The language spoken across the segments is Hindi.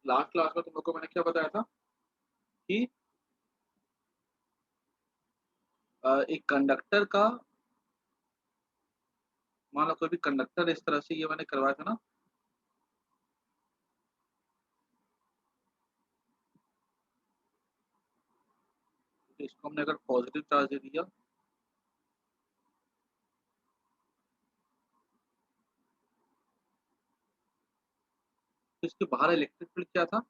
लास्ट क्लास में तुम लोग को मैंने क्या बताया था कि एक कंडक्टर का, मान लो कोई भी कंडक्टर इस तरह से, ये मैंने करवाया था ना, तो इसको हमने अगर पॉजिटिव चार्ज दे दिया, तो इसके बाहर इलेक्ट्रिक फील्ड क्या था,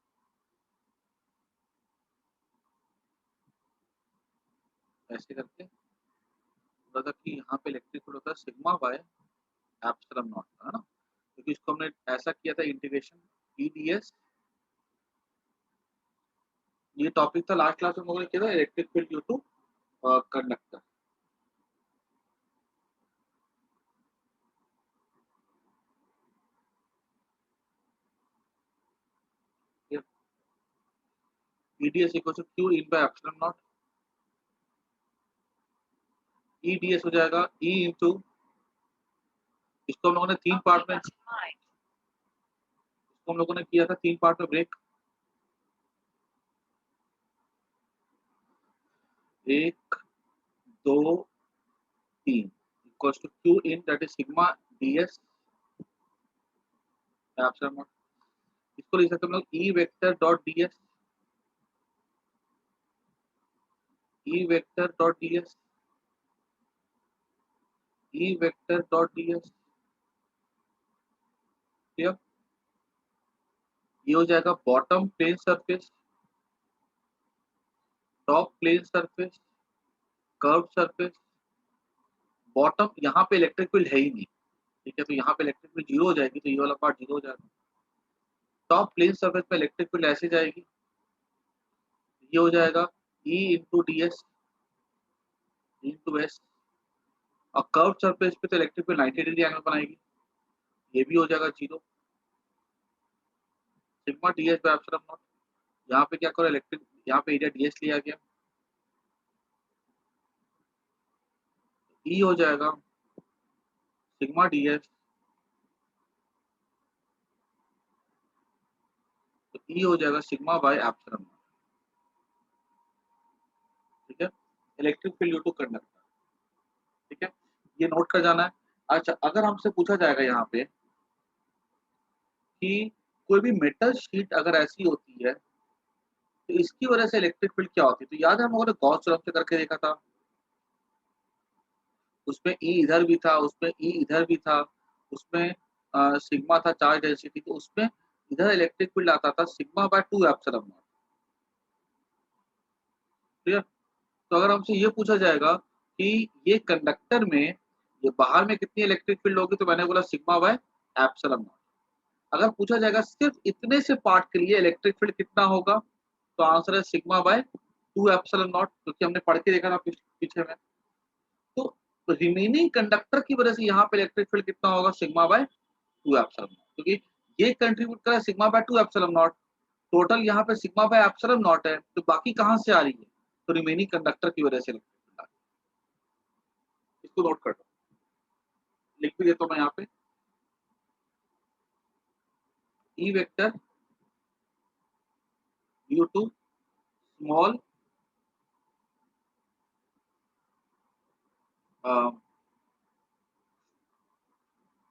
ऐसे करके बोला था कि यहाँ पे इलेक्ट्रिक फील्ड होता है सिग्मा बाय एप्सिलॉन नॉट, है ना, क्योंकि इसको हमने ऐसा किया था इंटीग्रेशन ई डी एस। ये टॉपिक था लास्ट क्लास में हम लोगों ने किया था, electric field due to conductor. E D S equal to Q in by epsilon naught. E D S हो जाएगा ई इंटू, इसको हम लोगों ने तीन पार्ट में, इसको हम लोगों ने किया था तीन पार्ट में ब्रेक। एक, दो, तीन, equals to Q in that is sigma D S epsilon naught. इसको लिख सकते हम लोग E vector dot D S, E vector dot D S, E vector dot D S. Clear? ये हो जाएगा bottom plane surface, top plane surface, curve surface. Bottom, यहाँ पे इलेक्ट्रिक फील्ड है ही नहीं, ठीक है, तो यहाँ पे इलेक्ट्रिक फील्ड जीरो हो जाएगी, तो ये वाला पार्ट जीरो हो जाएगा। टॉप प्लेन सरफेस पे इलेक्ट्रिक फील्ड ऐसे जाएगी, ये हो जाएगा E into D S into S. और कर्व सरफेस पे तो इलेक्ट्रिक फील्ड 90 डिग्री एंगल बनाएगी, ये भी हो जाएगा zero. Sigma D S by epsilon not, यहाँ पे क्या करो इलेक्ट्रिक, यहाँ पे एरिया डी एस लिया गया, ई हो जाएगा सिग्मा डी एस, तो ई हो जाएगा सिग्मा बाय एप्सिलॉन नॉट। ठीक है, electric field due to conductor. ठीक है, ये नोट कर जाना है। अच्छा, अगर हमसे पूछा जाएगा यहाँ पे कि कोई भी मेटल शीट अगर ऐसी होती है तो इसकी वजह से इलेक्ट्रिक फील्ड क्या होती है, तो याद है हम लोगों ने गॉस थ्योरम से करके देखा था, उसमें ई इधर भी था, उसमें ई इधर भी था, उसमें सिग्मा था चार्ज डेंसिटी, तो उसमें इधर इलेक्ट्रिक फील्ड आता था sigma by two epsilon not. Clear? तो अगर हमसे ये पूछा जाएगा कि ये कंडक्टर में ये बाहर में कितनी इलेक्ट्रिक फील्ड होगी, तो मैंने बोला सिग्मा बाय एप्सिलॉन नॉट। अगर पूछा जाएगा सिर्फ इतने से पार्ट के लिए इलेक्ट्रिक फील्ड कितना होगा, तो आंसर है sigma by two epsilon not, क्योंकि हमने पढ़ के देखा था पीछे में। तो रिमेनिंग कंडक्टर की वजह से यहाँ पे इलेक्ट्रिक फील्ड कितना होगा, sigma by two epsilon not, क्योंकि ये कंट्रीब्यूट करा sigma by two epsilon not. Total यहाँ पे सिग्मा बाय एप्सिलॉन नॉट है, तो बाकी कहाँ से आ रही है, तो रिमेनिंग कंडक्टर की वजह से इलेक्ट्रिक फील्ड आ रही है। इसको नोट कर दो, लिख भी देता हूँ मैं यहाँ पे, E vector due to small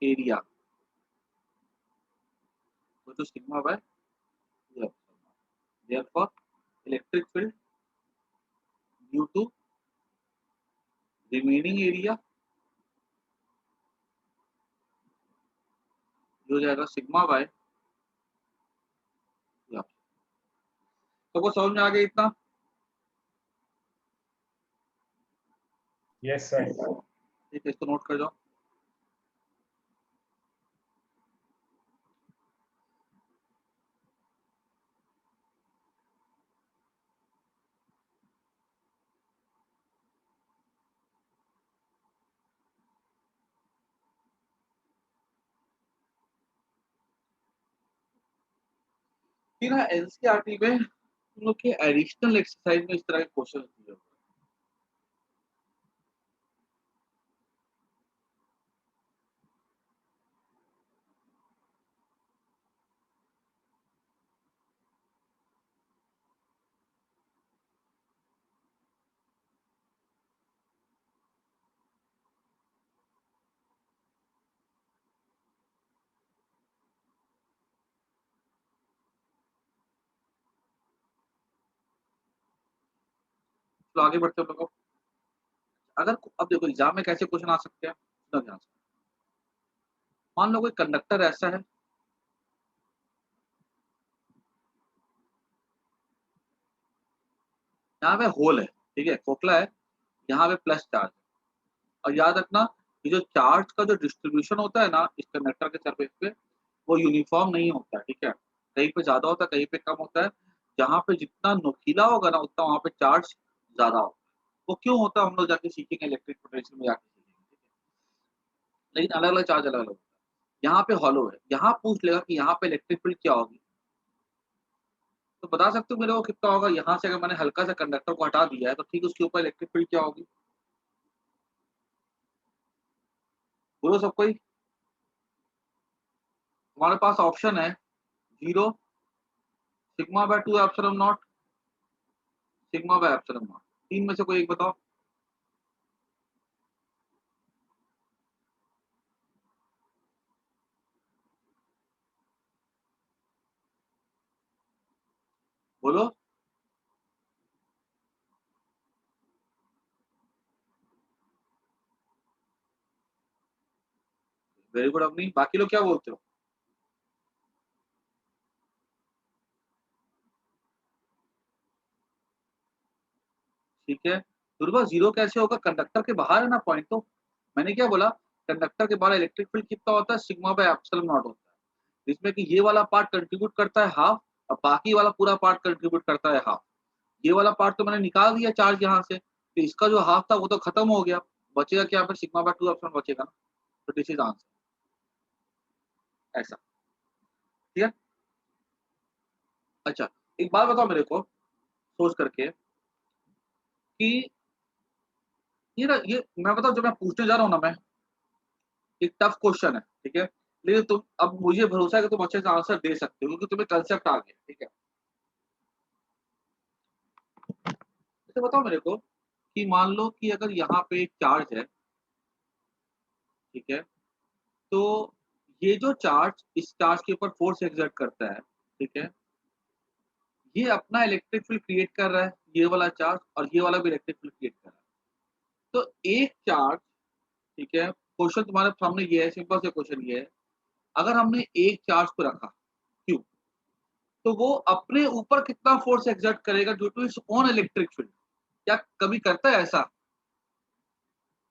area, वो तो sigma by two epsilon naught. Therefore electric field due to remaining area जो हो जाएगा सिग्मा बाय टू एप्सिलॉन। तो वो समझ में आ गया इतना? Yes sir. ठीक है, इसको नोट कर जाओ। कि ना एनसीईआरटी में तुम लोग के एडिशनल एक्सरसाइज में इस तरह के क्वेश्चन दिए हुए हैं। तो आगे बढ़ते हैं हम लोग। अगर अब देखो एग्जाम में कैसे क्वेश्चन आ सकते हैं, सुनो ध्यान से। मान लो कोई कंडक्टर ऐसा है, यहाँ पे होल है, ठीक है, खोखला है, यहाँ पे प्लस चार्ज है। और याद रखना, ये जो चार्ज का जो डिस्ट्रीब्यूशन होता है ना इस कंडक्टर के सरफेस पे, वो यूनिफॉर्म नहीं होता है, ठीक है। कहीं पे ज्यादा होता है, कहीं पे कम होता है। जहाँ पे जितना नुकीला होगा ना उतना वहाँ पे चार्ज ज्यादा होता है। वो क्यों होता है हम लोग जाके सीखेंगे, इलेक्ट्रिक पोटेंशियल में जाके सीखेंगे, ठीक है। लेकिन अलग अलग चार्ज अलग अलग होता है। यहाँ पे हॉलो है, यहाँ पूछ लेगा कि यहाँ पे इलेक्ट्रिक फील्ड क्या होगी, तो बता सकते हो मेरे को कितना होगा। यहाँ से अगर मैंने हल्का सा कंडक्टर को हटा दिया है तो ठीक उसके ऊपर इलेक्ट्रिक फील्ड क्या होगी, बोलो सब कोई। हमारे पास ऑप्शन है 0, sigma bye 2 epsilon not, sigma bye epsilon not. तीन में से कोई एक बताओ। बोलो। वेरी गुड अवनी, बाकी लोग क्या बोलते हो? ठीक है, दुर्गा जीरो कैसे होगा, कंडक्टर के बाहर है ना पॉइंट तो। मैंने क्या बोला, कंडक्टर के बाहर इलेक्ट्रिक फील्ड कितना होता है, सिग्मा बाय एप्सिलॉन नॉट होता है। जिसमें कि ये वाला पार्ट कंट्रीब्यूट करता है हाफ, और बाकी वाला पूरा पार्ट कंट्रीब्यूट करता है हाफ। ये वाला पार्ट तो मैंने निकाल दिया चार्ज यहाँ से, तो इसका जो हाफ था वो तो खत्म हो गया। बचेगा क्या, फिर सिग्मा बाय 2 एप्सिलॉन बचेगा ना। तो दिस इज आंसर, ऐसा। ठीक है। अच्छा, एक बात बताओ मेरे को सोच करके कि ये ना, ये मैं बताऊं जो मैं पूछने जा रहा हूँ ना मैं, एक टफ क्वेश्चन है, ठीक है। लेकिन तुम, अब मुझे भरोसा है कि तुम अच्छे से आंसर दे सकते हो क्योंकि तुम्हें कंसेप्ट आ गया, ठीक है। तो बताओ मेरे को कि मान लो कि अगर यहाँ पे एक चार्ज है, ठीक है, तो ये जो चार्ज इस चार्ज के ऊपर फोर्स एक्सर्ट करता है, ठीक है, ये अपना इलेक्ट्रिक फील्ड क्रिएट कर रहा है, ये वाला चार्ज, और ये वाला भी इलेक्ट्रिक फील्ड क्रिएट कर रहा है। तो एक चार्ज, ठीक है, क्वेश्चन तुम्हारे सामने ये है, सिंपल से क्वेश्चन ये है, अगर हमने एक चार्ज को रखा, क्यों, तो वो अपने ऊपर कितना फोर्स एक्सर्ट करेगा due to its own electric field. क्या कभी करता है ऐसा,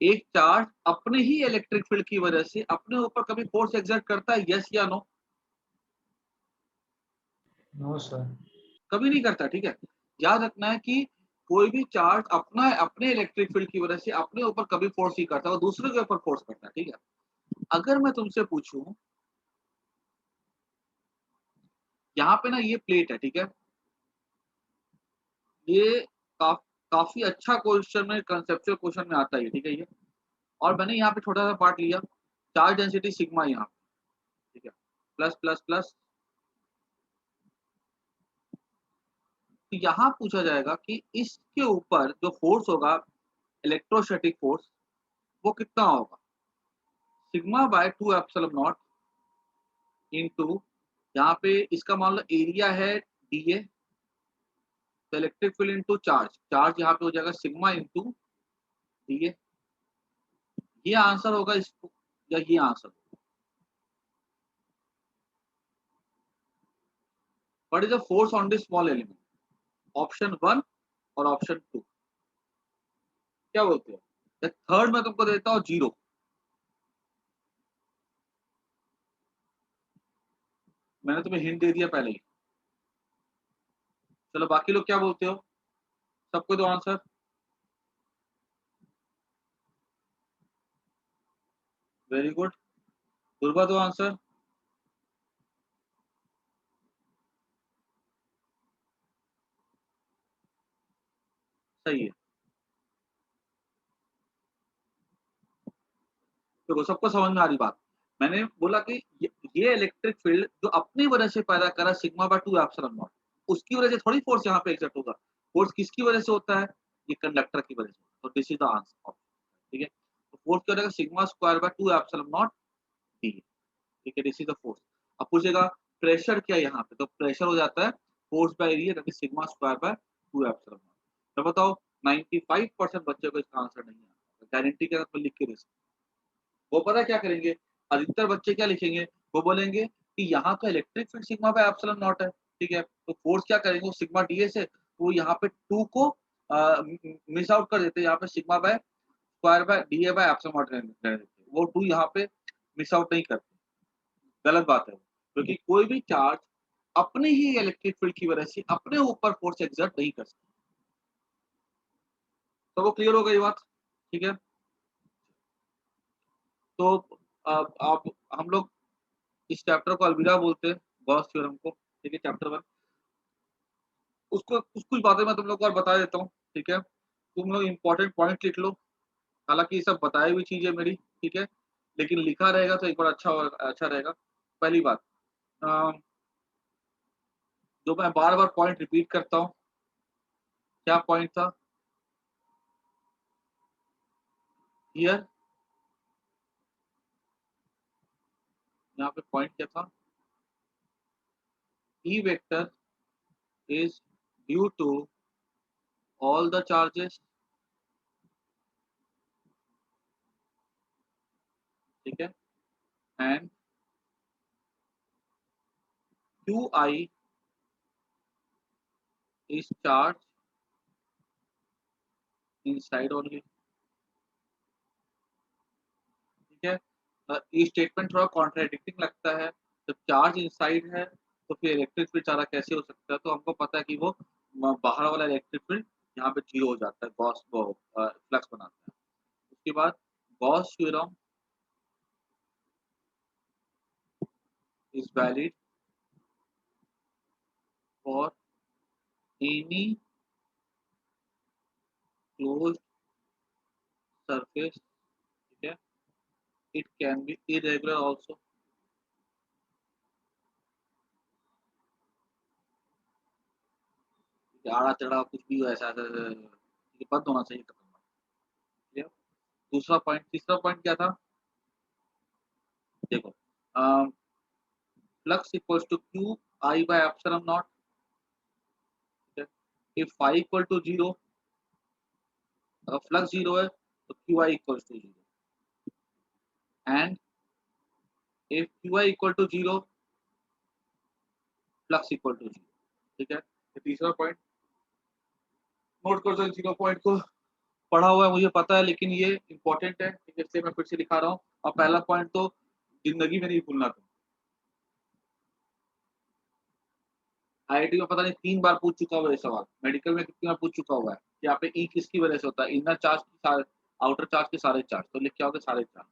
एक चार्ज अपने ही इलेक्ट्रिक फील्ड की वजह से अपने ऊपर कभी फोर्स एक्सर्ट करता है, यस या नो? No sir. कभी नहीं करता, ठीक है। याद रखना है कि कोई भी चार्ज अपना अपने इलेक्ट्रिक फील्ड की वजह से अपने ऊपर कभी फोर्स नहीं करता, वो दूसरे के ऊपर फोर्स करता है, ठीक है। अगर मैं तुमसे पूछूं, यहाँ पे ना ये प्लेट है, ठीक है, ये का, काफी अच्छा क्वेश्चन में, कंसेप्चुअल क्वेश्चन में आता है, ठीक है ये। और मैंने यहाँ पे छोटा सा पार्ट लिया, चार्ज डेंसिटी सिग्मा यहाँ, ठीक है, प्लस प्लस प्लस। तो यहाँ पूछा जाएगा कि इसके ऊपर जो फोर्स होगा, इलेक्ट्रोस्टैटिक फोर्स, वो कितना होगा, sigma bye 2 epsilon not into, यहाँ पे इसका मान लो एरिया है डी ए, तो electric field into charge, charge यहाँ पे हो जाएगा सिग्मा इनटू डी ए। ये आंसर होगा इसको, या ये आंसर होगा? What is the force on this small element, option one और ऑप्शन टू, क्या बोलते हो? थर्ड मैं तुमको देता हूँ जीरो, मैंने तुम्हें हिंट दे दिया पहले ही। चलो बाकी लोग क्या बोलते हो, सबको दो आंसर। वेरी गुड, दुर्गा दो आंसर। सही है, देखो सबको समझ में आ रही बात। मैंने बोला कि ये इलेक्ट्रिक फील्ड जो अपनी वजह से पैदा करा सिग्मा बाय 2 एप्सिलॉन नॉट, उसकी वजह से थोड़ी फोर्स यहाँ पे एक्सर्ट होगा। फोर्स किसकी वजह से होता है, ये कंडक्टर की वजह से। तो दिस इज द आंसर, ठीक है। तो फोर्स क्या हो जाएगा, sigma square by 2 epsilon not D, ठीक है, दिस इज द फोर्स। अब पूछेगा प्रेशर क्या है यहाँ पे, तो प्रेशर हो जाता है force by area, that is sigma square by 2 epsilon not. तो बताओ 95% बच्चे को इसका आंसर नहीं आता, गारंटी के साथ मैं लिख के दे सकता हूँ। वो पता है क्या करेंगे, अधिकतर बच्चे क्या लिखेंगे, वो बोलेंगे कि यहाँ तो electric field sigma bye epsilon not है, ठीक है? तो फोर्स क्या करेंगे, वो सिग्मा डीएस है, तो यहाँ पे 2 को मिस आउट कर देते हैं, यहाँ पे sigma bye square by DA bye epsilon not रहने रहने देते हैं। वो 2 यहाँ पे मिस आउट नहीं करते, गलत बात है वो। क्योंकि कोई भी चार्ज अपने ही इलेक्ट्रिक फील्ड की वजह से अपने ऊपर फोर्स एक्सर्ट नहीं कर सकता। तो वो क्लियर हो गई बात, ठीक है? तो अब हम लोग इस चैप्टर को अलविदा बोलते हैं, गॉस थ्योरम को, ठीक है? चैप्टर 1 उसको कुछ-कुछ बातें मैं तुम लोग को और बता देता हूँ, ठीक है? तुम लोग इम्पोर्टेंट पॉइंट लिख लो, हालाँकि ये सब बताई हुई चीज़ है मेरी, ठीक है? लेकिन लिखा रहेगा तो एक बार अच्छा रहेगा। पहली बात अ, जो मैं बार-बार पॉइंट रिपीट करता हूँ, क्या पॉइंट था? हियर यहाँ पे पॉइंट क्या था? E vector is due to all the charges, ठीक है? And Qi is charge inside only, ठीक है? ये स्टेटमेंट थोड़ा कॉन्ट्राडिक्टिंग लगता है, जब चार्ज इनसाइड है तो फिर इलेक्ट्रिक फील्ड सारा कैसे हो सकता है? तो हमको पता है कि वो बाहर वाला इलेक्ट्रिक फील्ड यहाँ पे 0 हो जाता है, गॉस वो फ्लक्स बनाता है। उसके बाद Gauss theorem is valid for any closed surface, ठीक है? It can be irregular also, आड़ा-चढ़ा कुछ भी हो ऐसा-ऐसा ये बंद होना चाहिए, खत्म होना चाहिए। दूसरा पॉइंट, तीसरा पॉइंट क्या था? देखो uh, flux equals to q I by epsilon naught, ठीक है? इफ फाई इक्वल टू 0, अगर फ्लक्स 0 है तो Q I equals to 0 and if Q I equal to 0 flux equal to 0, ठीक है? ये तीसरा पॉइंट नोट कर दो, इन तीनों पॉइंट को पढ़ा हुआ है मुझे पता है, लेकिन ये इंपॉर्टेंट है, ठीक है? इसलिए मैं फिर से दिखा रहा हूँ। और पहला पॉइंट तो जिंदगी में नहीं भूलना तुम। आईआईटी में पता नहीं 3 बार पूछ चुका हुआ ये सवाल, मेडिकल में कितनी बार पूछ चुका हुआ है कि यहाँ पे ई किसकी वजह से होता है? इनर चार्ज की सारे, आउटर चार्ज के सारे चार्ज, तो लिख क्या होगा? सारे चार्ज।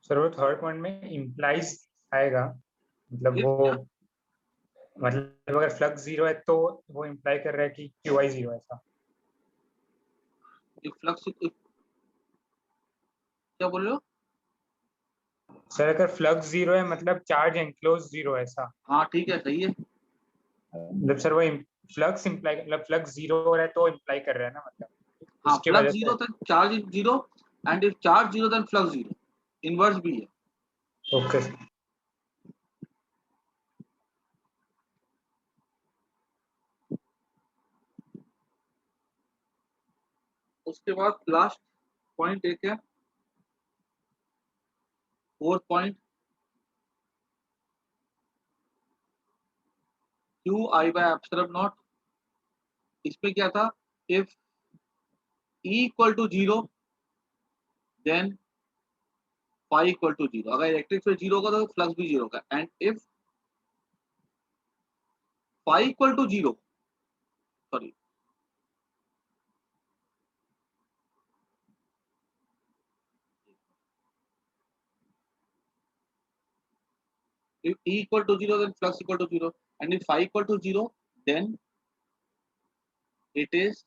सर वो थर्ड पॉइंट में इम्प्लाइज आएगा, मतलब ये वो क्या? मतलब अगर फ्लक्स 0 है तो वो इम्प्लाई कर रहा है कि क्यू आई 0 है ऐसा। ये फ्लक्स क्या बोल रहे हो? सर अगर फ्लक्स 0 है मतलब चार्ज एनक्लोज 0 है ऐसा। हाँ ठीक है, सही है। मतलब सर वो फ्लक्स इम्प्लाई मतलब फ्लक्स 0 हो रहा है तो इम्प्लाई कर रहा है ना, मतलब हाँ, उसकी फ्लक्स वजह से। 0 then charge is 0 and if charge 0 then flux 0, inverse भी है। ओके। उसके बाद लास्ट पॉइंट एक है, fourth point, Q I by epsilon naught. इसमें क्या था? If E equal to 0 then phi equal to 0, अगर इलेक्ट्रिक फील्ड 0 होगा तो फ्लक्स भी 0 होगा, and if phi equal to 0, sorry, if E equal to 0 then flux equal to 0, and if phi equal to 0 then it is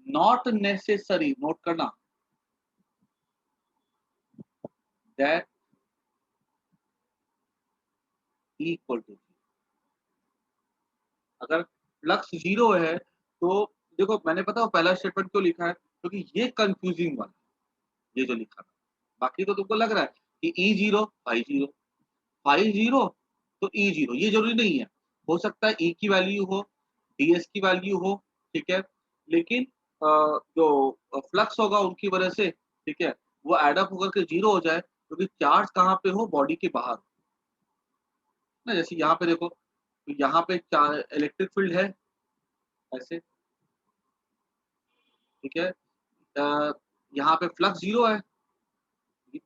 not necessary, note करना, that E equal to 0। अगर फ्लक्स 0 है तो देखो, मैंने पता है पहला स्टेटमेंट क्यों लिखा है, क्योंकि ये कंफ्यूजिंग वाला है, ये जो लिखा था। बाकी तो तुमको लग रहा है कि E0 फाइ 0, फाइ 0 तो E0, ये ज़रूरी नहीं है। हो सकता है E की वैल्यू हो, DS की वैल्यू हो, ठीक है? लेकिन जो फ्लक्स होगा उनकी वजह से, ठीक है? वो ऐड अप होकर के 0 हो जाए, क्योंकि चार्ज कहाँ पे हो? बॉडी के बाहर। ना जैसे यहाँ पे देखो, तो यहाँ पे चा इलेक्ट्रिक फील्ड है, ऐसे, ठीक है? यहाँ पे फ्लक्स 0 है,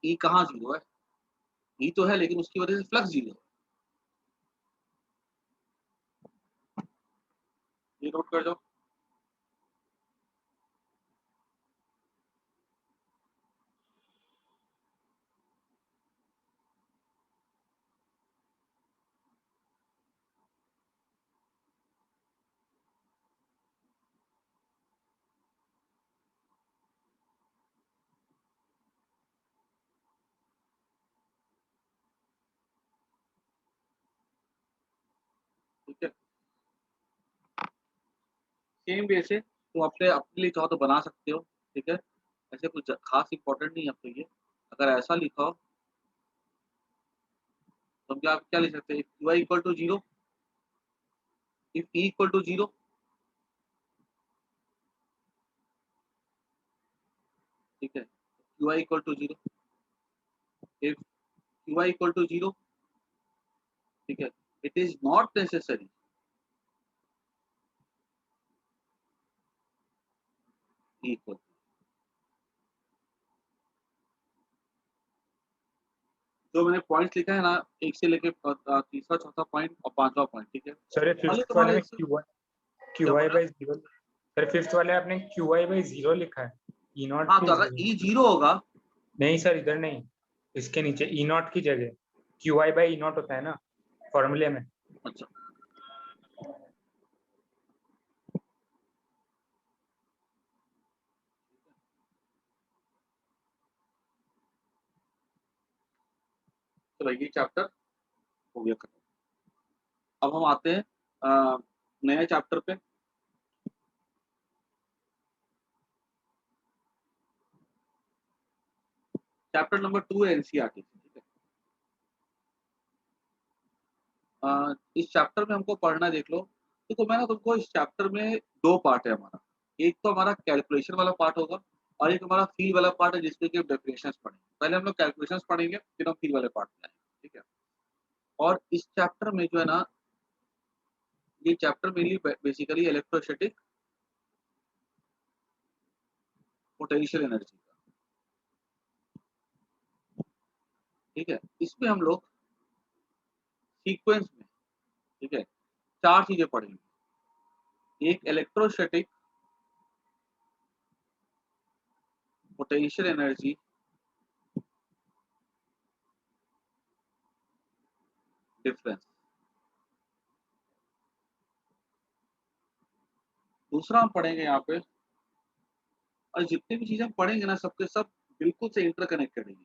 E कहाँ 0 है? E तो है लेकिन उसकी वजह से फ्लक्स 0 है। ये नोट कर लो। ठीक है? सेम वे से तुम अपने लिए चाहो तो बना सकते हो, ठीक है? ऐसे कुछ खास इम्पोर्टेंट नहीं है आपके लिए। अगर ऐसा लिखा हो, तो हम क्या लिख सकते हैं? Qi equal to 0, if E equal to 0, ठीक है? Qi equal to 0, if Qi equal to 0, ठीक है? It is not necessary E equal, जो मैंने पॉइंट्स लिखा है ना, 1 से लेके तीसरा, चौथा पॉइंट और 5वां पॉइंट, ठीक है? सर ये खाली फिफ्थ वाले तुम्हारे में इससे क्या QI बोला? बाई 0, सर फिफ्थ वाले आपने QI बाई 0 लिखा है, E नॉट हाँ, की तो अगर जगह। E 0 होगा, नहीं सर इधर नहीं, इसके नीचे E नॉट की जगह QI बाई E नॉट होता है ना फॉर्मूले में। अच्छा, चलो ये चैप्टर हो गया खत्म। अब हम आते हैं नए चैप्टर पे। चैप्टर नंबर 2 है एनसीईआरटी, ठीक है? इस चैप्टर में हमको पढ़ना है, देख लो। देखो मैं ना तुमको इस चैप्टर में 2 पार्ट है हमारा। एक तो हमारा कैलकुलेशन वाला पार्ट होगा और एक हमारा फील वाला पार्ट है जिसमें कि हम डेफिनेशंस पढ़ेंगे। पहले हम लोग कैलकुलेशंस पढ़ेंगे, फिर हम फील वाले पार्ट में आएंगे, ठीक है? और इस चैप्टर में जो है ना, ये chapter mainly basically electrostatic potential energy का, ठीक है? इसमें हम लोग सीक्वेंस में, ठीक है, 4 चीजें पढ़ेंगे। एक इलेक्ट्रोस्टैटिक पोटेंशियल एनर्जी डिफरेंस, दूसरा हम पढ़ेंगे यहाँ पे, और जितनी भी चीजें हम पढ़ेंगे ना सबके सब बिल्कुल से इंटरकनेक्टेड है।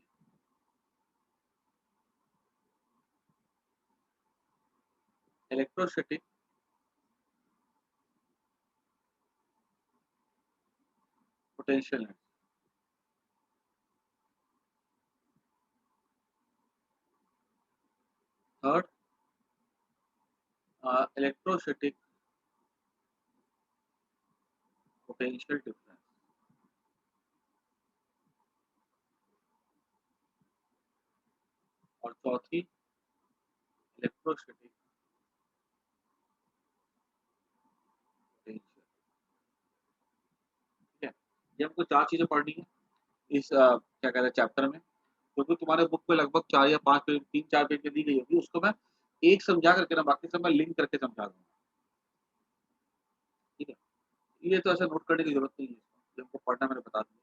Electrostatic potential energy, third electrostatic potential difference, और चौथी इलेक्ट्रोस्टैटिक पोटेंशियल, ठीक है? ये हमको 4 चीजें पढ़नी है इस क्या कहते हैं चैप्टर में। क्योंकि तुम्हारे बुक में लगभग 4 या 5 पेज, 3-4 पेज में दी गई होगी, उसको मैं एक समझा करके ना बाकी सब मैं लिंक करके समझा दूंगा, ठीक है? ये तो ऐसा नोट करने की जरूरत नहीं है, इसको हमको पढ़ना मैंने बता दिया।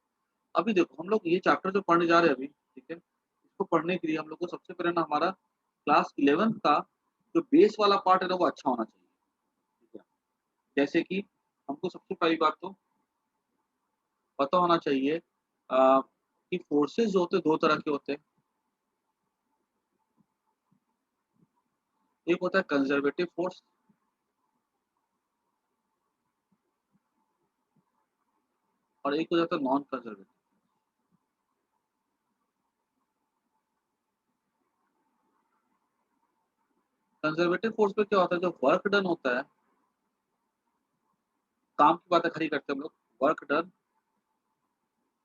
अभी देखो हम लोग ये चैप्टर जो पढ़ने जा रहे हैं अभी, ठीक है? इसको पढ़ने के लिए हम लोग को सबसे पहले ना हमारा क्लास 11th का जो बेस वाला पार्ट है ना वो अच्छा होना चाहिए, ठीक है? जैसे कि हमको सबसे पहली बात तो पता होना चाहिए कि फोर्सेस जो होते हैं 2 तरह के होते हैं। एक होता है कंजर्वेटिव फोर्स, और एक हो जाता है नॉन कंजर्वेटिव। कंजर्वेटिव फोर्स में क्या होता है, जो वर्क डन होता है, काम की बातें खड़ी करते हैं हम लोग, work done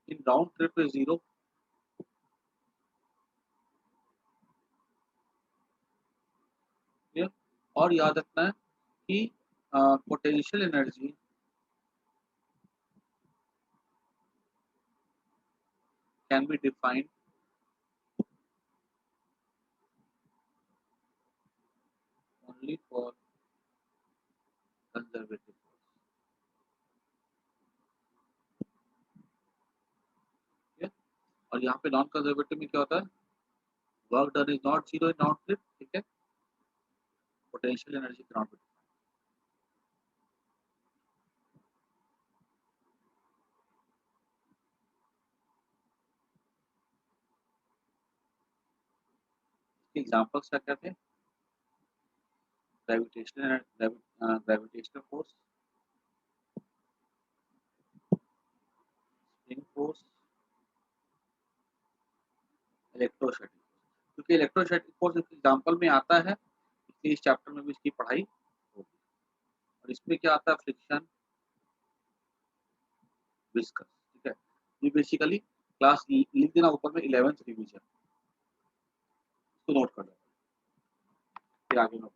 in round trip is 0। और याद रखना है कि potential energy can be defined only for conservative. और यहाँ पे नॉन कंजर्वेटिव में क्या होता है, work done is not 0 in round trip, ठीक है, potential energy can not be. Examples क्या क्या थे, gravitational force, spring force, electrostatic. क्योंकि इलेक्ट्रोस्टैटिक फोर्स एग्जांपल में आता है, इसलिए इस चैप्टर में भी इसकी पढ़ाई होगी। और इसमें क्या आता है, फ्रिक्शन, विस्कस, ठीक है। ये बेसिकली क्लास लिख देना ऊपर में 11th रिवीजन, इसको नोट कर लो, फिर आगे में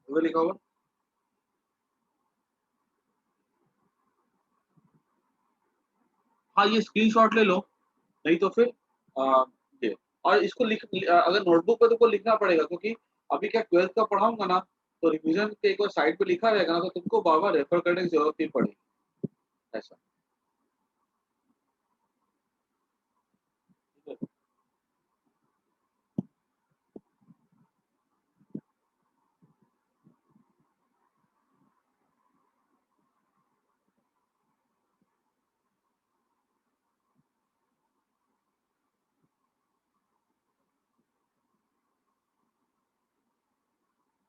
वो लिखा होगा। हाँ, ये स्क्रीनशॉट ले लो, नहीं तो फिर ये, और इसको अगर नोटबुक पे तो को लिखना पड़ेगा, क्योंकि अभी क्या 12th का पढ़ाऊंगा ना, तो रिवीजन के एक बार साइड पे लिखा रहेगा ना, तो तुमको बार बार रेफर करने की जरूरत नहीं पड़ेगी, ऐसा, ठीक है।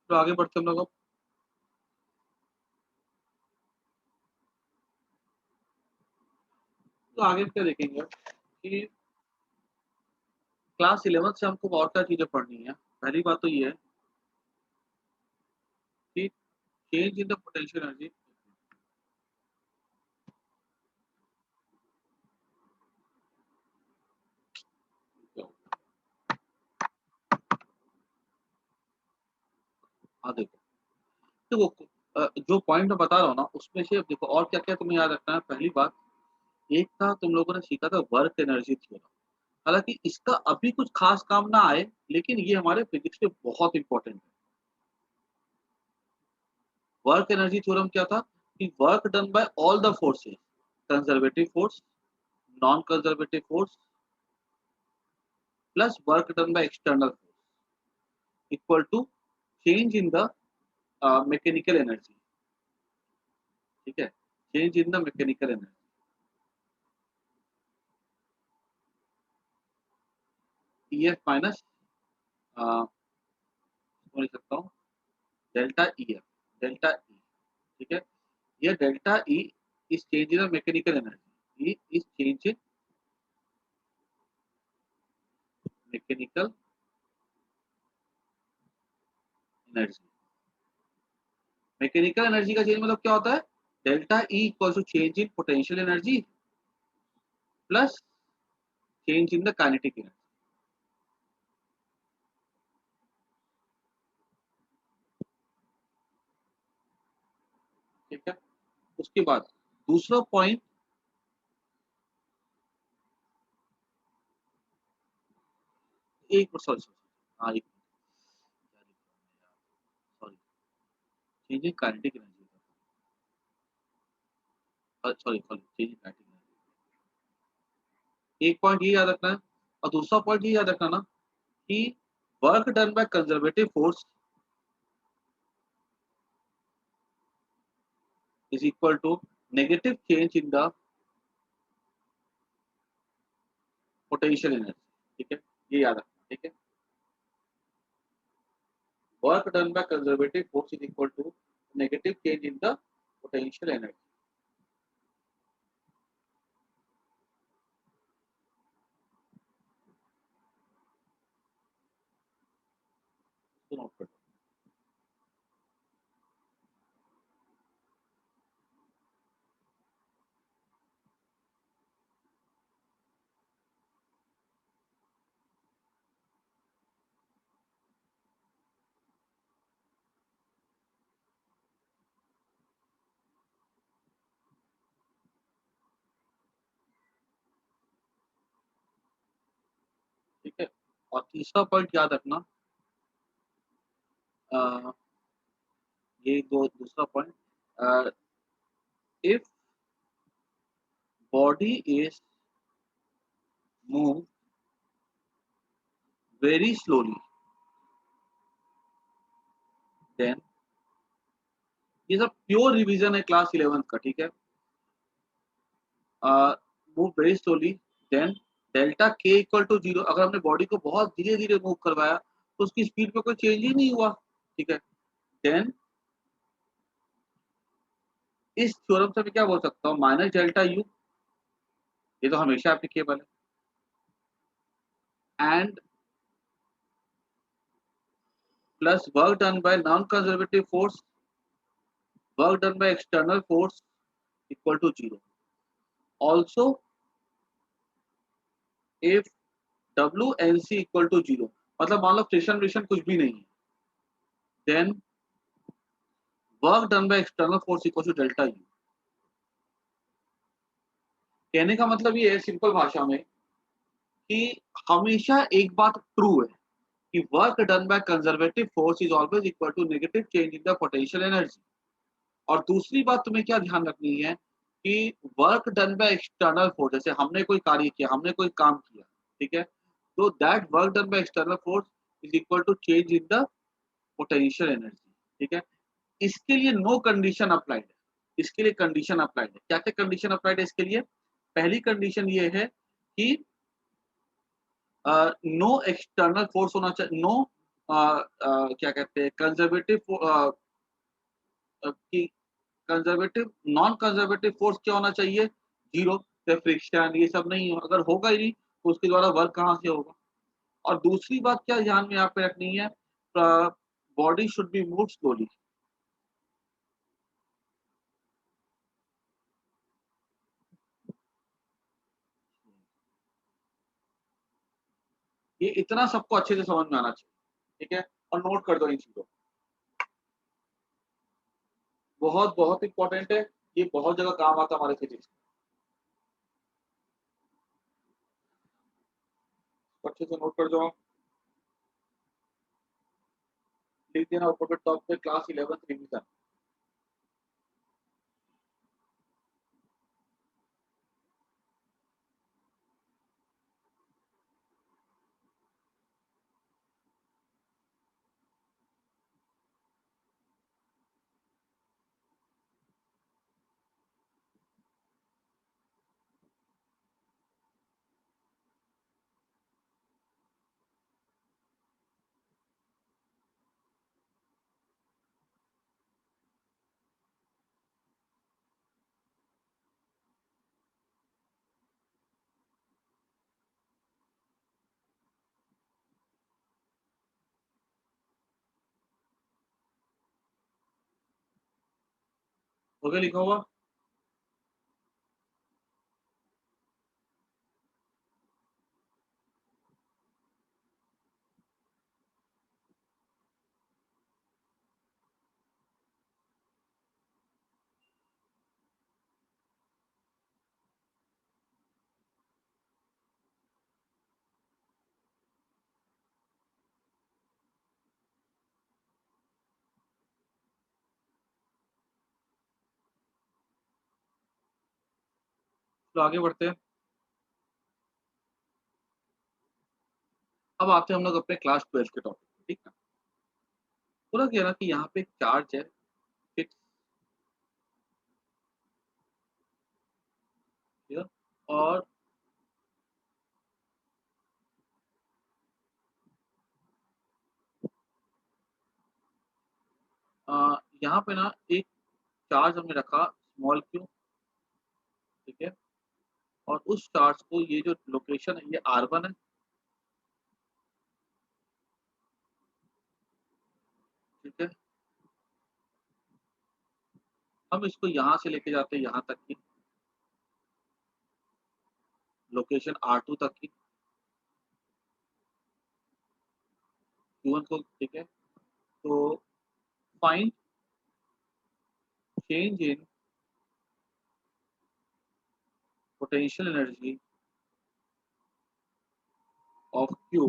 तो आगे बढ़ते हम लोग अब। तो आगे क्या देखेंगे कि क्लास 11th से हमको और क्या चीजें पढ़नी है। पहली बात तो ये है कि change in the potential energy, हाँ देखो, देखो जो पॉइंट मैं बता रहा हूँ ना, उसमें से देखो और क्या क्या तुम्हें याद रखना है। पहली बात, एक था तुम लोगों ने सीखा था वर्क एनर्जी थ्योरम, हालांकि इसका अभी कुछ खास काम ना आए, लेकिन ये हमारे फिजिक्स में बहुत इंपॉर्टेंट है। वर्क एनर्जी थ्योरम क्या था कि work done by all the forces, conservative force, non conservative force, plus work done by external force, equal to change in the mechanical energy, ठीक है, change in the mechanical energy, E F minus, लिख सकता हूँ delta E F, delta E, ठीक है। ये delta E is change in mechanical energy, E is change in mechanical energy. Mechanical energy का चेंज मतलब क्या होता है, delta E equal to change in potential energy plus change in the kinetic energy. ठीक है, उसके बाद दूसरा पॉइंट, एक सॉरी सॉरी, हाँ एक sorry, change in kinetic energy, sorry sorry, change in kinetic energy. एक पॉइंट ये याद रखना है, और दूसरा पॉइंट ये याद रखना ना कि work done by conservative force is equal to negative change in the potential energy। ठीक है, ये याद रखना। ठीक है, work done by conservative force is equal to negative change in the potential energy. तो नोट कर लो। ठीक है, और तीसरा पॉइंट याद रखना, अ, ये दो दूसरा point, if body is move very slowly then, ये सब प्योर रिवीजन है क्लास 11 का। ठीक है, move very slowly then delta के इक्वल टू जीरो। अगर हमने बॉडी को बहुत धीरे धीरे मूव करवाया तो उसकी स्पीड में कोई चेंज ही नहीं हुआ। ठीक है, देन इस थ्योरम से मैं क्या बोल सकता हूँ, माइनस डेल्टा यू, ये तो हमेशा एप्लीकेबल है, and plus work done by non conservative force, work done by external force equal to zero. Also if W N C equal to zero, मतलब मान लो फ्रिक्शन विक्शन कुछ भी नहीं है, then work done by external force equal to delta U. कहने का मतलब ये है सिंपल भाषा में कि हमेशा एक बात ट्रू है कि work done by conservative force is always equal to negative change in the potential energy. और दूसरी बात तुम्हें क्या ध्यान रखनी है कि work done by external force, जैसे हमने कोई कार्य किया, हमने कोई काम किया, ठीक है, तो that work done by external force is equal to change in the potential energy. ठीक है, इसके लिए नो कंडीशन अप्लाइड है, इसके लिए कंडीशन अप्लाइड है। क्या क्या कंडीशन अप्लाइड है इसके लिए? पहली कंडीशन ये है कि नो एक्सटर्नल फोर्स होना चाहिए, नो क्या कहते हैं कंजर्वेटिव की कंजर्वेटिव, नॉन कंजर्वेटिव फोर्स क्या होना चाहिए? जीरो। फ्रिक्शन ये सब नहीं हो, अगर होगा ही नहीं तो उसके द्वारा वर्क कहाँ से होगा? और दूसरी बात क्या ध्यान में यहाँ पे रखनी है, body should be move slowly. ये इतना सबको अच्छे से समझ में आना चाहिए। ठीक है, और नोट कर दो इन चीजों, बहुत बहुत इंपॉर्टेंट है, ये बहुत जगह काम आता है हमारे फिजिक्स में। अच्छे से नोट कर दो, लिख देना ऊपर पे टॉप पे क्लास 11 रिवीजन। हो गया लिखा हुआ? तो आगे बढ़ते हैं। अब आते हैं हम लोग अपने क्लास 12 के टॉपिक पे, ठीक है? बोला गया ना कि यहाँ पे एक चार्ज है फिक्स, ठीक है? और यहाँ पे ना एक चार्ज हमने रखा स्मॉल क्यू, ठीक है? और उस चार्ज को ये जो लोकेशन है ये R1 है, ठीक है? हम इसको यहाँ से लेके जाते हैं यहाँ तक की लोकेशन R2 तक की Q1 को, ठीक है? तो find change in potential energy of Q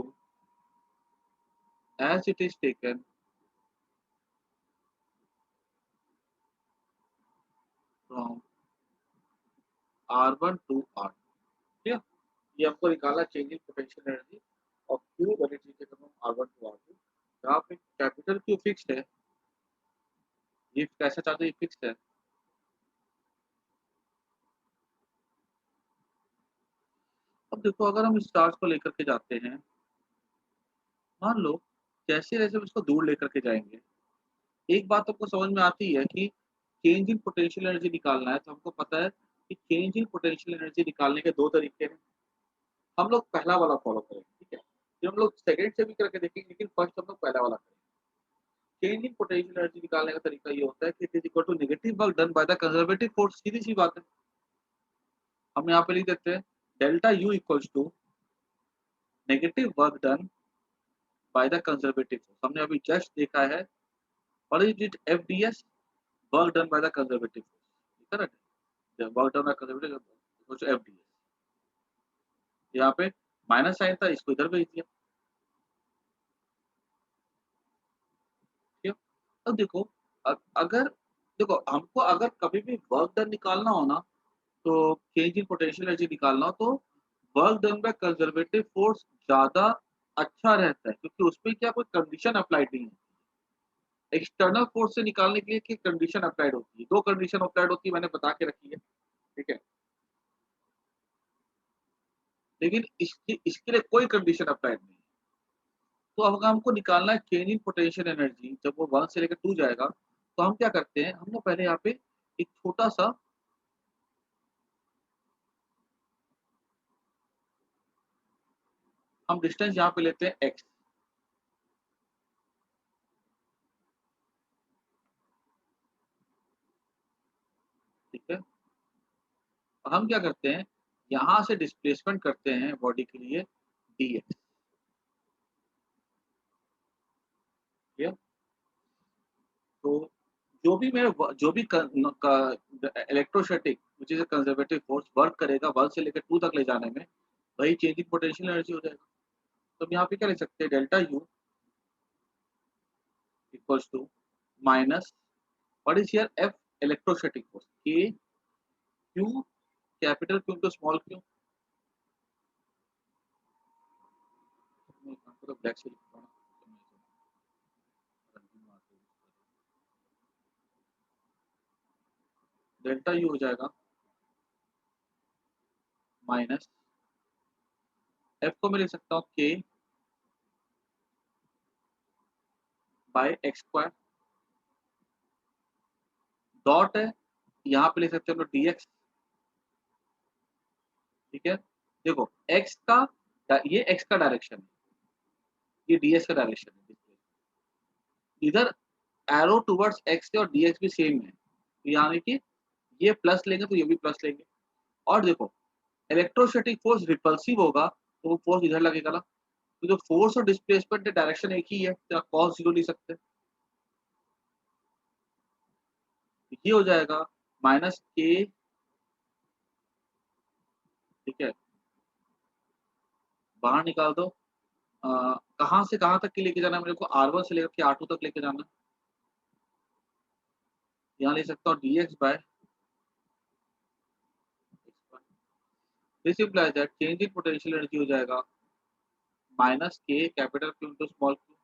as it is taken from R1 to R2, ठीक है? ये हमको निकालना change in potential energy of Q when it is taken from R1 to R2। यहाँ पे कैपिटल Q फिक्स्ड है, ये कैसा चार्ज है, ये फिक्स्ड है। अब देखो अगर हम इस चार्ज को लेकर के जाते हैं, मान लो जैसे-जैसे हम इसको दूर लेकर के जाएँगे, एक बात आपको समझ में आती है कि चेंज इन पोटेंशियल एनर्जी निकालना है, तो हमको पता है कि चेंज इन पोटेंशियल एनर्जी निकालने के 2 तरीके हैं। हम लोग पहला वाला फॉलो करेंगे, ठीक है? फिर हम लोग सेकंड से भी करके देखेंगे, लेकिन फर्स्ट हम लोग पहला वाला करेंगे। चेंज इन पोटेंशियल एनर्जी निकालने का तरीका ये होता है कि it is equal to negative work done by the conservative force, सीधी-सी बात है। हम यहाँ पे लिख देते हैं delta U equals to negative work done by the conservative force. हमने अभी जस्ट देखा है what is it FDS, work done by the conservative force, ठीक है ना? Work done by conservative equals to FDS। यहाँ पे माइनस साइन था, इसको इधर भेज दिया, ठीक है? अब देखो अगर देखो हमको अगर कभी भी वर्क डन निकालना हो ना, तो चेंज इन पोटेंशियल एनर्जी निकालना हो, तो work done by conservative force ज़्यादा अच्छा रहता है, क्योंकि उसपे क्या कोई कंडीशन अप्लाइड नहीं है। एक्सटर्नल फोर्स से निकालने के लिए क्या कंडीशन अप्लाइड होती है, 2 कंडीशन अप्लाइड होती है, मैंने बता के रखी है, ठीक है? लेकिन इसके इसके लिए कोई कंडीशन अप्लाइड नहीं है। तो अब अगर हमको निकालना है चेंज इन पोटेंशियल एनर्जी, जब वो 1 से लेकर 2 जाएगा, तो हम क्या करते हैं, हम ना पहले यहाँ पे एक छोटा-सा हम डिस्टेंस यहाँ पे लेते हैं x, ठीक है? और हम क्या करते हैं, यहाँ से डिस्प्लेसमेंट करते हैं बॉडी के लिए dx, ठीक है? तो जो भी मैं जो भी क न क electrostatic which is a conservative force work करेगा 1 से लेकर 2 तक ले जाने में, वही चेंज इन पोटेंशियल एनर्जी हो जाएगा। तो हम यहाँ पे क्या लिख सकते हैं, delta U equals to minus what is here F, electrostatic force, K Q, capital Q into small q। मैं आपको तो ब्लैक से लिखता हूँ ना, डेल्टा U हो जाएगा माइनस F को मैं लिख सकता हूँ K by x square, dot है, यहाँ पे लिख सकते हैं हम लोग dx, ठीक है? देखो x का ये x का डायरेक्शन है, ये ds का डायरेक्शन है। इधर एरो टुवर्ड्स x है और dx भी सेम है, यानी कि ये प्लस लेंगे तो ये भी प्लस लेंगे। और देखो इलेक्ट्रोस्टैटिक फोर्स रिपल्सिव होगा तो वो फोर्स इधर लगेगा ना, तो जो फोर्स और डिस्प्लेसमेंट डायरेक्शन एक ही है, तो आप कॉस 0 ले सकते हैं। ये हो जाएगा माइनस के, ठीक है, बाहर निकाल दो। कहाँ से कहाँ तक के लेके जाना है मेरे को, R1 से लेकर के R2 तक लेके जाना है। यहाँ ले सकता हूँ dx by, this implies that change in potential energy हो जाएगा माइनस के capital Q into small Q,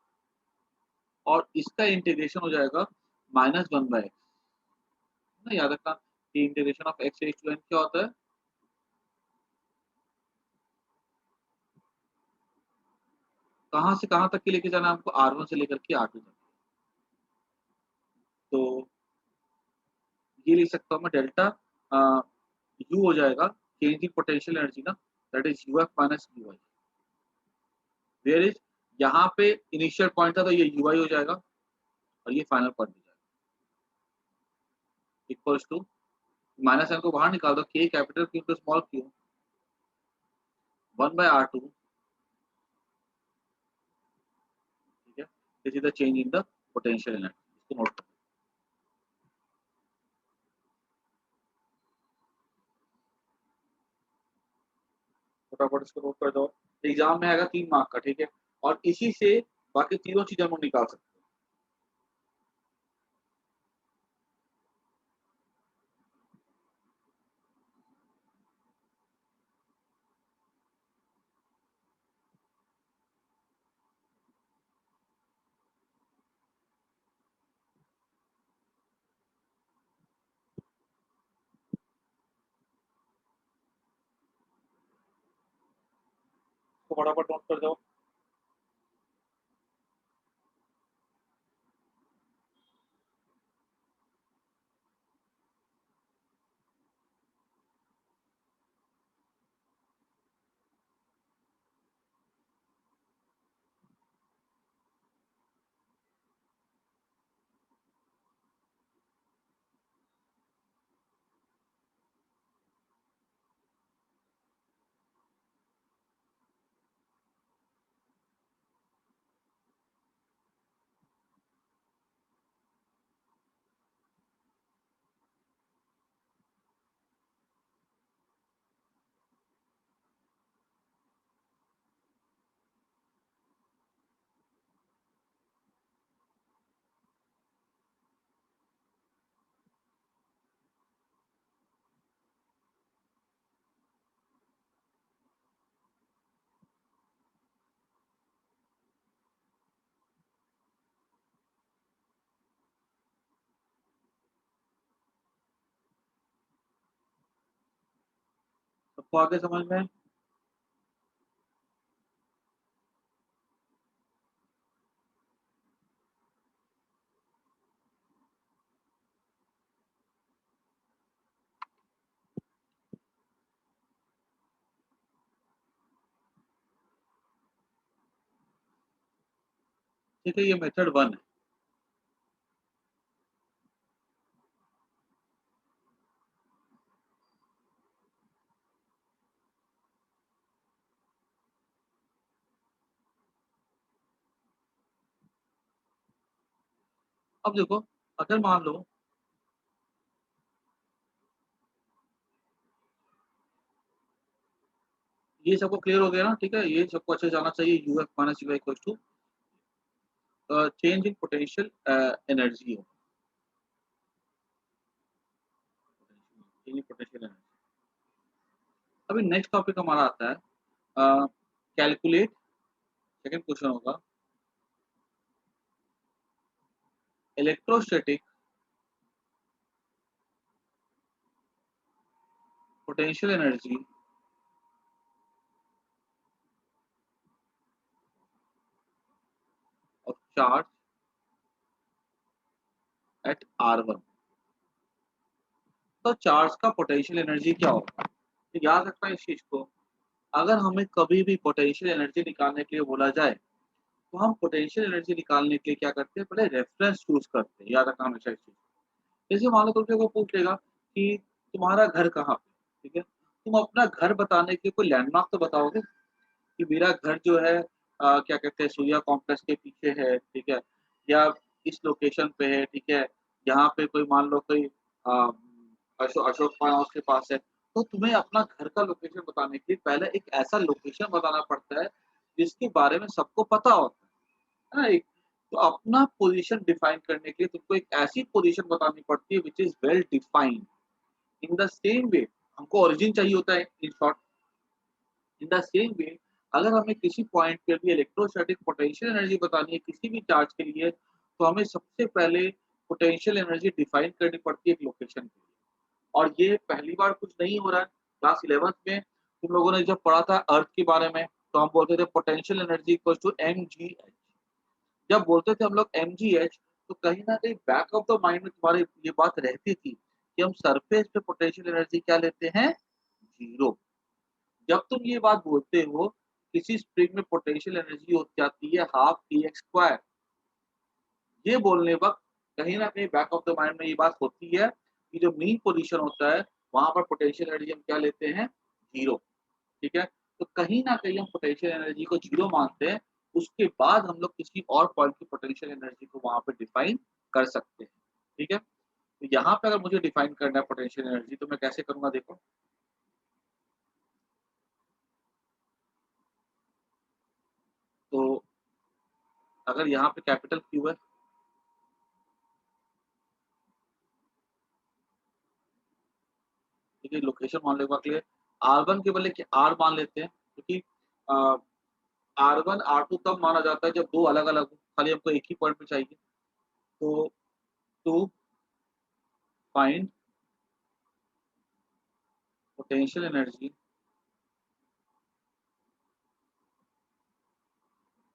और इसका इंटीग्रेशन हो जाएगा माइनस वन बाय एक्स। ना याद रखना कि integration of X to N क्या होता है, कहाँ से कहाँ तक के लेके जाना है हमको, R1 से लेकर के R2 तक। तो ये लिख सकता हूँ मैं डेल्टा यू हो जाएगा चेंज इन पोटेंशियल एनर्जी ना, that is UF minus UI, where is यहाँ पे इनिशियल पॉइंट था तो ये यूआई हो जाएगा और ये फाइनल पॉइंट हो जाएगा, इक्वल्स टू माइनस एन को बाहर निकाल दो, K capital Q to small Q 1/R2, ठीक है, this is the change in the potential energy, इसको नोट करो। फटाफट इसको नोट कर दो, एग्जाम में आएगा 3 मार्क का, ठीक है, और इसी से बाकी तीनों चीजें हम लोग निकाल सकते हैं। तो फटाफट नोट कर दो। सबको आगे समझ में, ठीक है, ये मेथड 1 है। अब देखो, अगर मान लो ये सबको क्लियर हो गया ना, ठीक है, ये सबको अच्छे से जाना चाहिए, UF minus UI equal to change in potential energy हो, चेंज इन पोटेंशियल एनर्जी। अभी नेक्स्ट टॉपिक हमारा आता है कैलकुलेट, सेकंड क्वेश्चन होगा electrostatic potential energy of charge at R1। तो चार्ज का पोटेंशियल एनर्जी क्या होगा, तो याद रखना इस चीज को। अगर हमें कभी भी पोटेंशियल एनर्जी निकालने के लिए बोला जाए तो हम पोटेंशियल एनर्जी निकालने के लिए क्या करते हैं, पहले रेफरेंस चूज करते हैं, याद रखना हमेशा इस चीज। जैसे मान लो तुमसे वो पूछ लेगा कि तुम्हारा घर कहाँ पे? ठीक है? तुम अपना घर बताने के कोई लैंडमार्क तो बताओगे कि मेरा घर जो है क्या कहते हैं सूर्या कॉम्प्लेक्स के पीछे है, ठीक है? या इस लोकेशन पे है, ठीक है? यहाँ पे कोई मान लो कोई अशोक फार्म हाउस के पास है। तो तुम्हें अपना घर का लोकेशन बताने के लिए पहले एक ऐसा लोकेशन बताना पड़ता है, जिसके बारे में सबको पता होता है ना? एक तो अपना पोज़ीशन डिफाइन करने के लिए तुमको एक ऐसी पोज़ीशन बतानी पड़ती है which is well defined. In the same way हमको ओरिजिन चाहिए होता है in short. In the same way अगर हमें किसी पॉइंट पे भी इलेक्ट्रोस्टैटिक पोटेंशियल एनर्जी बतानी है किसी भी चार्ज के लिए, तो हमें सबसे पहले पोटेंशियल एनर्जी डिफाइन करनी पड़ती है एक लोकेशन के लिए। और ये पहली बार कुछ नहीं हो रहा है। क्लास 11th में तुम लोगों ने जब पढ़ा था अर्थ के बारे में, तो हम बोलते थे potential energy equals to mgh। जब बोलते थे हम लोग mgh, तो कहीं न कहीं बैक ऑफ द माइंड में तुम्हारे ये बात रहती थी कि हम सरफेस पे पोटेंशियल एनर्जी क्या लेते हैं? 0। जब तुम ये बात बोलते हो, किसी स्प्रिंग में पोटेंशियल एनर्जी हो जाती है हाफ px स्क्वायर। ये बोलने वक़्त कहीं न कहीं बैक ऑफ द माइंड में ये बात होती है कि जो मीन पोज़ीशन होता है, वहाँ पर पोटेंशियल एनर्जी हम क्या लेते हैं? 0। ठीक है? तो कहीं न कहीं हम पोटेंशियल एनर्जी को 0 मानते हैं, उसके बाद हम लोग किसी और पॉइंट की पोटेंशियल एनर्जी को वहाँ पे डिफाइन कर सकते हैं। ठीक है? तो यहाँ पे अगर मुझे डिफाइन करना है पोटेंशियल एनर्जी तो मैं कैसे करूँगा देखो? तो अगर यहाँ पे कैपिटल Q है, ठीक है? लोकेशन मान लो एक बार के लिए R1 के बदले R मान लेते हैं क्योंकि अ, R1, R2 तब माना जाता है जब 2 अलग-अलग हो, खाली हमको एक ही पॉइंट पे चाहिए। तो to find potential energy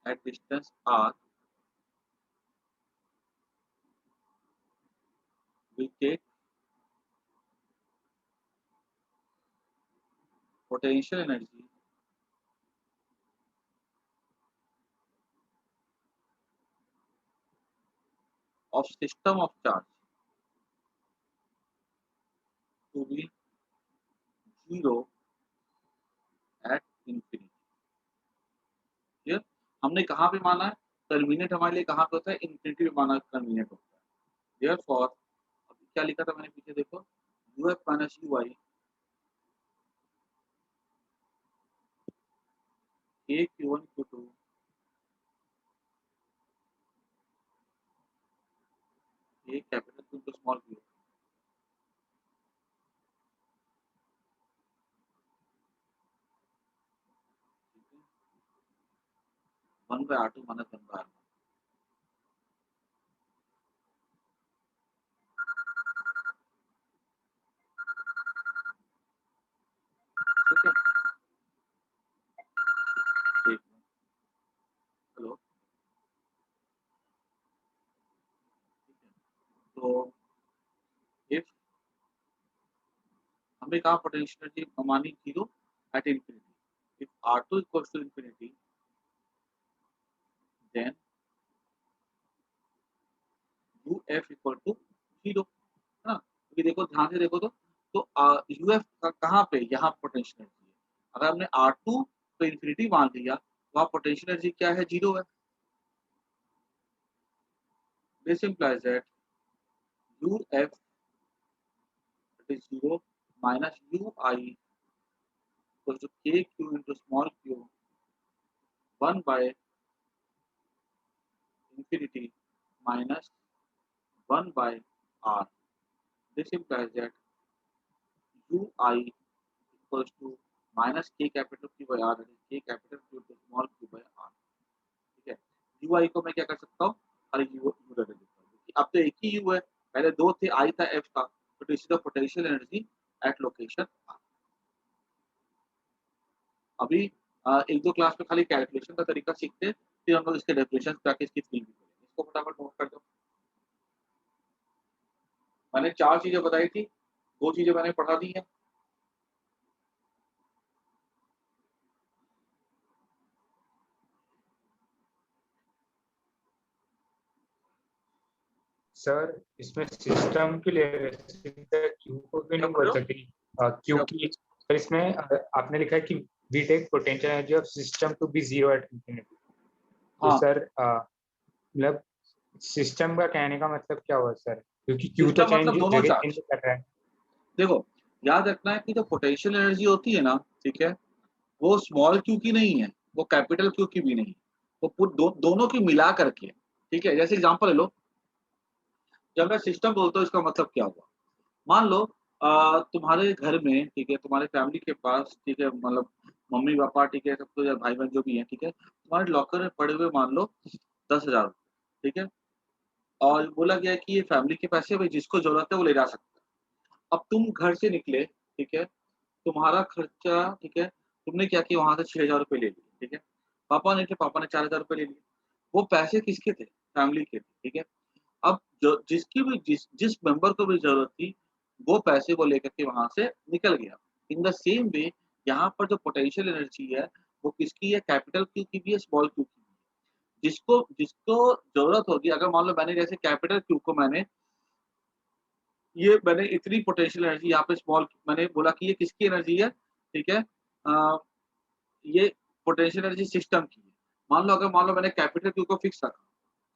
at distance R, we take potential energy of system of charge to be 0 at infinity। Clear? हमने कहाँ पे माना है? टर्मिनेट हमारे लिए कहाँ पे होता है? इन्फिनिटी पे माना टर्मिनेट होता है। देयरफॉर अभी क्या लिखा था मैंने पीछे देखो, UF minus UI a q one q two a capital Q to small q, 1 by R2 minus 1 by R1। ठीक है? एक मिनट, हेलो, ठीक है? तो इफ हमें कहाँ पोटेंशियल एनर्जी मानी 0 at infinity. If R2 equals to infinity then UF equal to 0, है ना? क्योंकि देखो ध्यान से देखो तो यूएफ कहाँ पे? यहाँ पोटेंशियल एनर्जी है। अगर हमने R2 को इंफिनिटी मान लिया, तो वहाँ पोटेंशियल एनर्जी क्या है? 0 है। This implies that UF it is 0 minus UI equal to k Q into small q 1 by infinity minus 1 by R. This implies that UI equals to minus के capital Q by R, k capital Q into small Q by R. ठीक है? यूआई को मैं क्या कर सकता हूँ? अरे यू रख देता हूँ क्योंकि अब तो एक ही यू है, पहले 2 थे, आई था, एफ था। तो this is the potential energy at location R. अभी 1-2 क्लास में खाली कैलकुलेशन का तरीका सीखते हैं, फिर हम लोग इसके डेफिनेशन पे आके इसकी थ्योरी भी करेंगे। इसको फटाफट नोट कर दो। मैंने 4 चीज़ें बताई थी, 2 चीज़ें मैंने पढ़ा दी हैं। सर इसमें सिस्टम के लिए क्यू को भी क्या नहीं बोल बोल रहे हो? सकते क्यू की। सर इसमें आपने लिखा है कि we take potential energy of system to be zero at infinity. तो हाँ, सर मतलब सिस्टम का कहने का मतलब क्या हुआ सर, क्योंकि क्यू तो सिस्टम मतलब चेंज दोनों जगह चेंज चार्ज। कर रहा है। देखो, याद रखना है कि जो पोटेंशियल एनर्जी होती है ना, ठीक है, वो स्मॉल क्यू की नहीं है, वो कैपिटल क्यू की भी नहीं है, वो दोनों की मिला करके है, ठीक है। जैसे एग्जांपल ले लो, जब मैं सिस्टम बोलता हूँ इसका मतलब क्या हुआ। मान लो तुम्हारे घर में, ठीक है, तुम्हारे फैमिली के पास, ठीक है, मतलब मम्मी पापा, ठीक है, सब कुछ, भाई बहन जो भी है, ठीक है, तुम्हारे लॉकर में पड़े हुए मान लो 10,000, ठीक है, और बोला गया है कि ये फैमिली के पैसे, भाई जिसको जरूरत है वो ले जा सकता है। अब तुम घर से निकले, ठीक है, तुम्हारा खर्चा, ठीक है, तुमने क्या किया, वहां से 6,000 रुपए ले लिए, ठीक है, पापा ने, पापा ने 4,000 रुपए ले लिए। वो पैसे किसके थे? फैमिली के थे, ठीक है। अब जो जिसकी भी जिस मेंबर को भी ज़रूरत थी, वो पैसे वो लेकर के वहाँ से निकल गया। इन द सेम वे यहाँ पर जो पोटेंशियल एनर्जी है, वो किसकी है? कैपिटल क्यू की भी है, स्मॉल क्यू की भी है। जिसको जिसको ज़रूरत होगी, अगर मान लो मैंने जैसे कैपिटल क्यू को मैंने इतनी पोटेंशियल एनर्जी यहाँ पे स्मॉल मैंने बोला कि ये किसकी एनर्जी है, ठीक है? ये पोटेंशियल एनर्जी सिस्टम की है। मान लो मैंने कैपिटल क्यू को फिक्स रखा,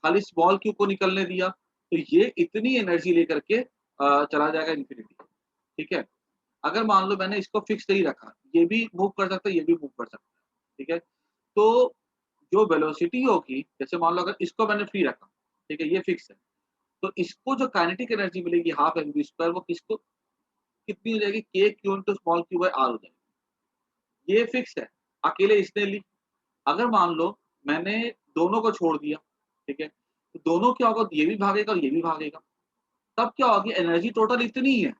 खाली स्मॉल क्यू को निकलने दिया, तो ये इतनी एनर्जी लेकर के चला जाएगा इन्फिनिटी, ठीक है? अगर मान लो मैंने इसको फिक्स नहीं रखा, ये भी मूव कर सकता है, ये भी मूव कर सकता है, ठीक है? तो जो वेलोसिटी होगी, जैसे मान लो अगर इसको मैंने फ्री रखा, ठीक है, ये फिक्स है, तो इसको जो काइनेटिक एनर्जी मिलेगी हाफ एम वी स्क्वायर, वो किसको कितनी हो जाएगी? K Q into small Q by R हो जाएगी। ये फिक्स है, अकेले इसने ली। अगर मान लो मैंने दोनों को छोड़ दिया, ठीक है? तो दोनों क्या होगा? ये भी भागेगा और ये भी भागेगा। तब क्या होगी? एनर्जी टोटल इतनी ही है।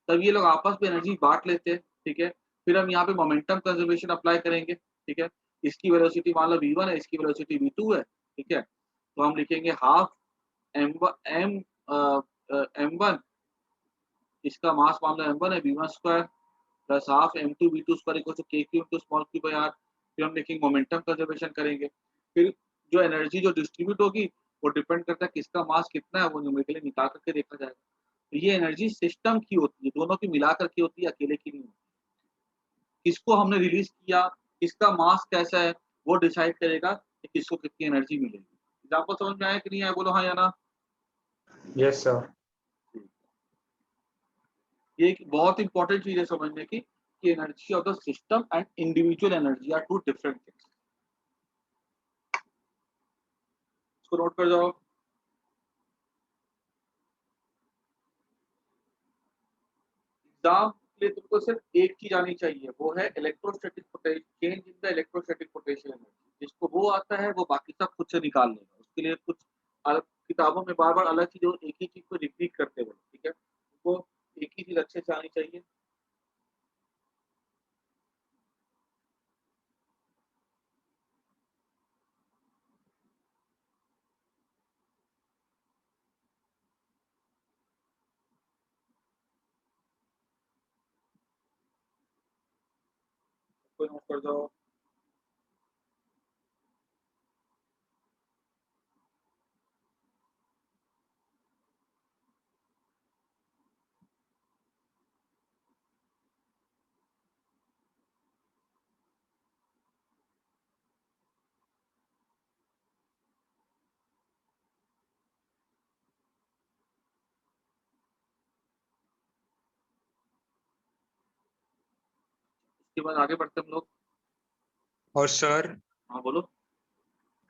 तब ये लोग आपस में एनर्जी बाँट लेते हैं, ठीक है? फिर हम यहाँ पे मोमेंटम कंजर्वेशन अप्लाई करेंगे, ठीक है? इसकी वेलोसिटी मान लो v1 है, इसकी वेलोसिटी v2 है, ठीक है? तो हम लिखेंगे हाफ m1 इसका मास मान लो m1 है, v1 square plus half m2 v2 square equal to k cube to small Q by r। फिर हम लिखेंगे मोमेंटम कंजर्वेशन करेंगे। फिर जो एनर्जी जो डिस्ट्रीब्यूट होगी, वो डिपेंड करता है किसका मास कितना है, वो न्यूमेरिकली निकाल करके देखा जाएगा। तो ये एनर्जी सिस्टम की होती है, दोनों की मिला कर के होती है, अकेले की नहीं होती। किसको हमने रिलीज़ किया, किसका मास कैसा है, वो डिसाइड करेगा कि किसको कितनी एनर्जी मिलेगी। एग्ज़ाम्पल समझ में आया कि नहीं आया? बोलो हाँ या ना? Yes sir. ये एक बहुत इंपॉर्टेंट चीज़ है समझने की कि energy of the system and individual energy are two different things. इसको नोट कर जाओ। एग्ज़ाम के लिए तुमको सिर्फ एक चीज़ आनी चाहिए, वो है electrostatic change in the electrostatic potential energy. जिसको वो आता है, वो बाकी सब खुद से निकाल लेगा। उसके लिए कुछ अलग किताबों में बार-बार अलग चीज़ और एक ही चीज़ को रिपीट करते हुए, ठीक है? वो एक ही चीज़ अच्छे से आनी चाहिए। इसको नोट कर जाओ। उसके बाद आगे बढ़ते हैं हम लोग। और सर हाँ, बोलो।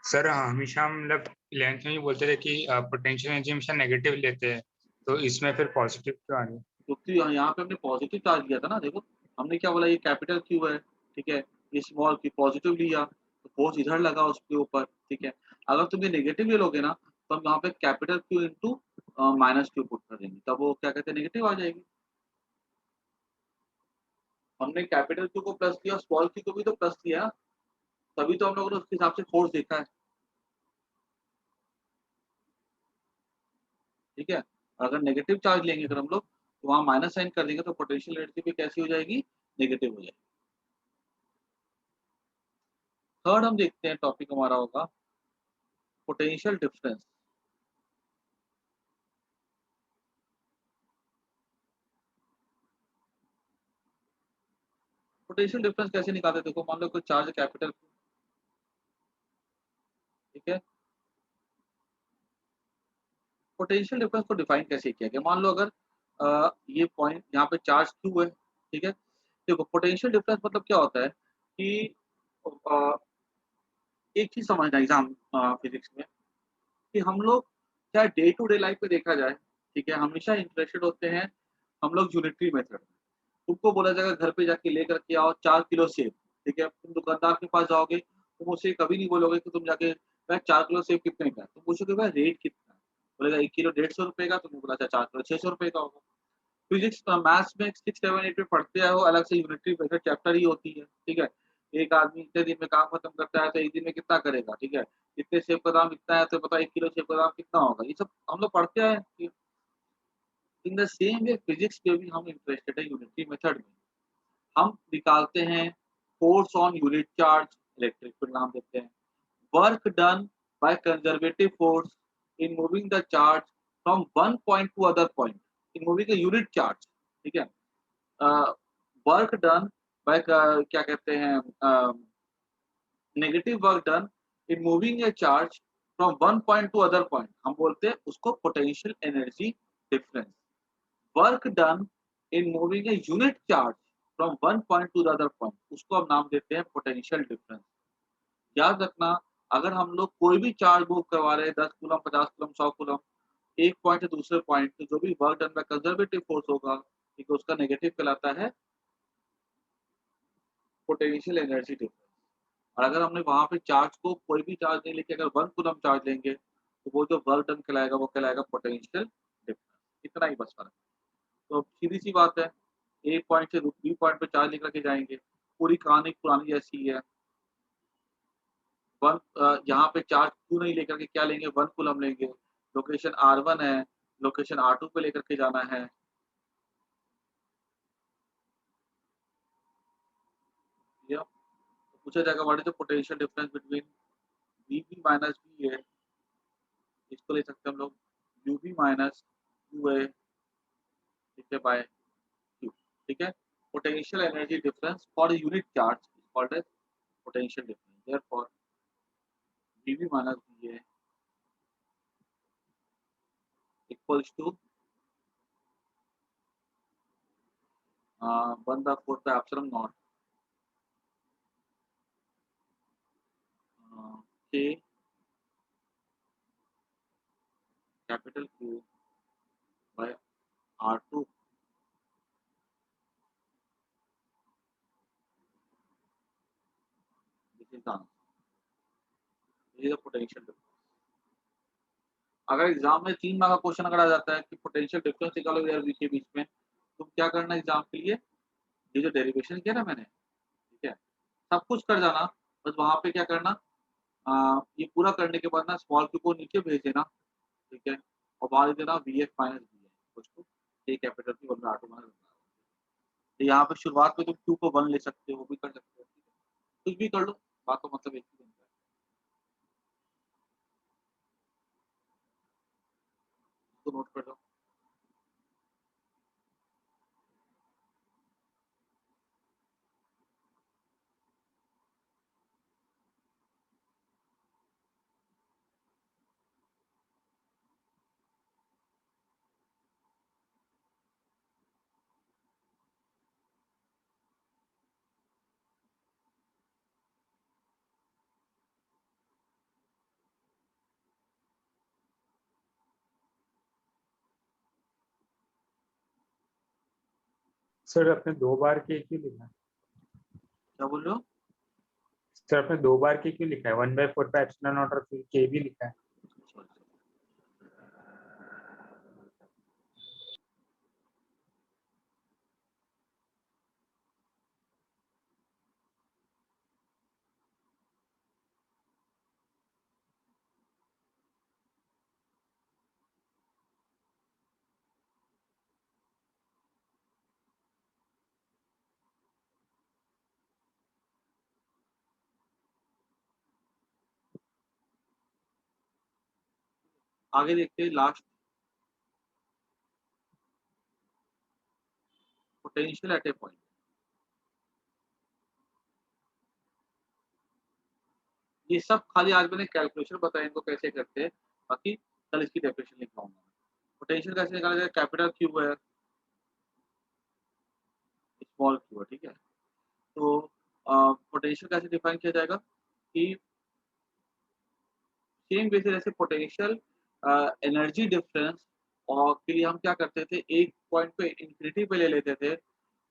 सर हमेशा हम मतलब 11th में ही बोलते थे कि पोटेंशियल एनर्जी हमेशा नेगेटिव लेते हैं, तो इसमें फिर पॉजिटिव क्यों आ गया? क्योंकि यहाँ पे हमने पॉजिटिव चार्ज लिया था ना, देखो, हमने क्या बोला, ये कैपिटल क्यू है, ठीक है, ये स्मॉल क्यू पॉजिटिव लिया, तो फोर्स इधर लगा उसके ऊपर, ठीक है। अगर तुम ये नेगेटिव ले लोगे ना, तो हम यहाँ पे capital Q into minus Q put कर देंगे, तब वो क्या कहते हैं, नेगेटिव आ जाएगी। हमने कैपिटल क्यू को प्लस किया, स्मॉल क्यू को भी तो प्लस किया, तभी तो हम लोगों ने उसके हिसाब से फोर्स देखा है, ठीक है। अगर नेगेटिव चार्ज लेंगे अगर हम लोग, तो वहाँ माइनस साइन कर देंगे, तो पोटेंशियल एनर्जी भी कैसी हो जाएगी, नेगेटिव हो जाएगी। थर्ड हम देखते हैं टॉपिक हमारा होगा पोटेंशियल डिफरेंस। पोटेंशियल डिफरेंस कैसे निकालते हैं? देखो मान लो कोई चार्ज कैपिटल, ठीक है? पोटेंशियल डिफरेंस को डिफाइन कैसे किया गया? मान लो अगर ये पॉइंट यहाँ पे चार्ज Q है, ठीक है? देखो पोटेंशियल डिफरेंस मतलब क्या होता है कि अ, एक चीज़ समझना एग्ज़ाम फिज़िक्स में कि हम लोग चाहे डे टू डे लाइफ़ में देखा जाए, ठीक है? हमेशा इंटरेस्टेड होते हैं हम लोग यूनिटरी मेथड में। तुमको बोला जाएगा घर पे जाके लेकर के आओ 4 किलो सेब, ठीक है? तुम दुकानदार के पास जाओगे, तुम उससे कभी नहीं बोलोगे कि तुम जाके भैया 4 किलो सेब कितने का है? तुम पूछोगे भैया रेट कितना है? बोलेगा 1 किलो ₹150 का, तुमने बोला अच्छा 4 किलो ₹600 का होगा। फिजिक्स मैथ्स में 6, 7, 8 में पढ़ते आए हो, अलग से यूनिटरी मेथड चैप्टर ही होती है, ठीक है? एक आदमी इतने दिन में काम खत्म करता है तो 1 दिन में कितना करेगा, ठीक है? इतने सेब का दाम इतना है तो बताओ 1 किलो सेब का दाम कितना होगा? ये सब हम लोग पढ़ते आए हैं। In the same way physics में भी हम इंटरेस्टेड है यूनिटरी मेथड में। हम निकालते हैं force on unit charge, electric field नाम देते हैं। Work done by conservative force in moving the charge from one point two other point in moving a unit charge, ठीक है? वर्क डन बाय क्या कहते हैं negative work done in moving A charge from one point two other point, हम बोलते हैं उसको potential energy difference. Work done in moving a unit charge from one point two the other point, उसको हम नाम देते हैं पोटेंशियल डिफरेंस। याद रखना, अगर हम लोग कोई भी चार्ज मूव करवा रहे हैं 10 कूलम, 50 कूलम, 100 कूलम, एक पॉइंट से दूसरे पॉइंट, तो जो भी work done by conservative force होगा, ठीक है, उसका नेगेटिव कहलाता है पोटेंशियल एनर्जी डिफरेंस। और अगर हमने वहाँ पे चार्ज को कोई भी चार्ज नहीं लेके अगर 1 कूलम चार्ज लेंगे, तो वो जो वर्क डन कहलाएगा वो कहलाएगा पोटेंशियल डिफरेंस। इतना ही बस फ़र्क है। तो सीधी-सी बात है, ए पॉइंट से बी पॉइंट पे चार्ज लेकर के जाएँगे। पूरी कहानी पुरानी जैसी ही है। यहाँ पे चार्ज क्यू नहीं लेकर के क्या लेंगे 1 कूलम लेंगे। लोकेशन R1 है, लोकेशन R2 पे लेकर के जाना है। या तो पूछा जाएगा what is the potential difference between VB minus वीए, इसको ले सकते हैं हम लोग यूबी माइनस यूए, ठीक है, बाय क्यू, ठीक है? Potential energy difference for unit charge is called as potential difference. Therefore VB minus VA equals to 1/4 by epsilon naught K capital Q by R2, this is the answer. This is the potential difference. अगर एग्जाम में 3 मार्क का क्वेश्चन अगर आ जाता है कि पोटेंशियल डिफरेंस निकालो यार के बीच में, तो क्या करना है एग्जाम के लिए? ये जो डेरिवेशन किया ना मैंने, ठीक है? सब कुछ कर जाना, बस वहाँ पे क्या करना, ये पूरा करने के बाद ना स्मॉल q को नीचे भेज देना, ठीक है? और वहाँ लिख देना वीएफ माइनस वी है, उसको ए कैपिटल की बदला ऑटो माइनस, तो यहाँ पे शुरुआत में तुम q को 1 ले सकते हो, वो भी कर सकते हो, ठीक है? कुछ भी कर लो, बात तो मतलब एक ही बनता है। इसको नोट कर लो। सर आपने 2 बार के क्यों लिखा है? क्या बोल रहे हो? सर आपने 2 बार के क्यों लिखा है? 1/4 पे एप्सिलॉन नॉट और फिर के भी लिखा है। आगे देखते हैं last, potential at A point. ये सब खाली आज मैंने कैलकुलेशन बताया इनको कैसे करते हैं, बाकी कल इसकी डेफिनेशन लिखवाऊँगा। पोटेंशियल कैसे निकाला जाए, कैपिटल क्यू है, स्मॉल क्यू है, ठीक है? तो पोटेंशियल कैसे डिफाइन किया जाएगा कि सेम वे से जैसे पोटेंशियल एनर्जी डिफरेंस और के लिए हम क्या करते थे, एक पॉइंट पे इन्फिनिटी पे ले लेते थे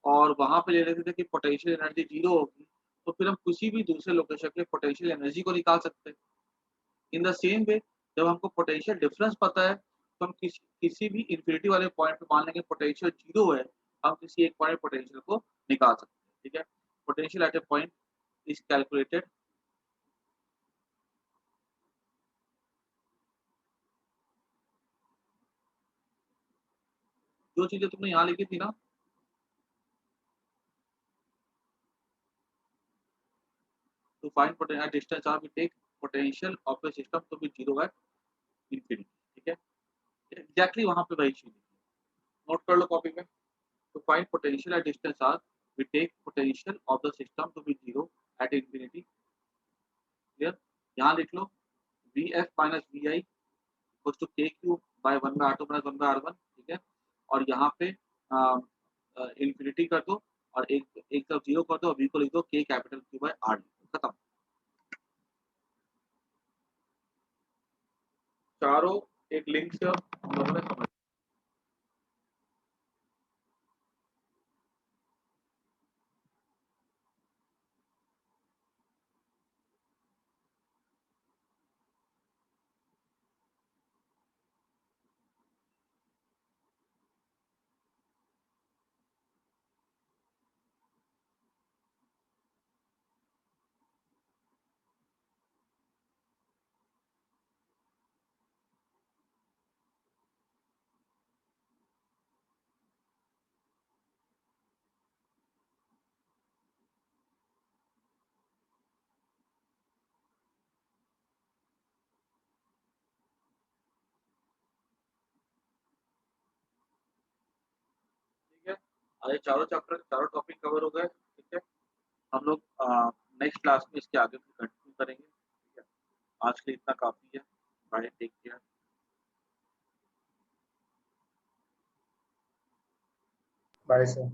और वहाँ पे ले लेते थे कि पोटेंशियल एनर्जी 0 होगी, तो फिर हम किसी भी दूसरे लोकेशन के पोटेंशियल एनर्जी को निकाल सकते हैं। इन द सेम वे जब हमको पोटेंशियल डिफरेंस पता है, तो हम किसी भी इन्फिनिटी वाले पॉइंट पे मान लेंगे पोटेंशियल 0 है, हम किसी एक पॉइंट पोटेंशियल को निकाल सकते हैं, ठीक है? Potential at a point is calculated जो चीज़ें तुमने यहाँ लिखी थी ना, to find at distance r we take potential of a system to be 0 at infinity, ठीक है? एग्ज़ैक्टली वहाँ पे वही चीज़ लिखी है। नोट कर लो कॉपी में। To find potential at distance r we take potential of the system to be 0 at infinity, clear? यहाँ लिख लो Vf minus Vi equals to k cube by 1 by r2 minus 1 by r1, ठीक है? और यहाँ पे इन्फिनिटी कर दो और एक एक तरफ 0 कर दो और V को लिख दो k capital Q by r, खत्म। चारों एक लिंक से हम लोगों ने समझ ठीक है? और ये चारों चैप्टर चारों टॉपिक कवर हो गए, ठीक है? हम लोग नेक्स्ट क्लास में इसके आगे फिर कंटिन्यू करेंगे, ठीक है? आज के लिए इतना काफ़ी है। Bye, take care. Bye sir.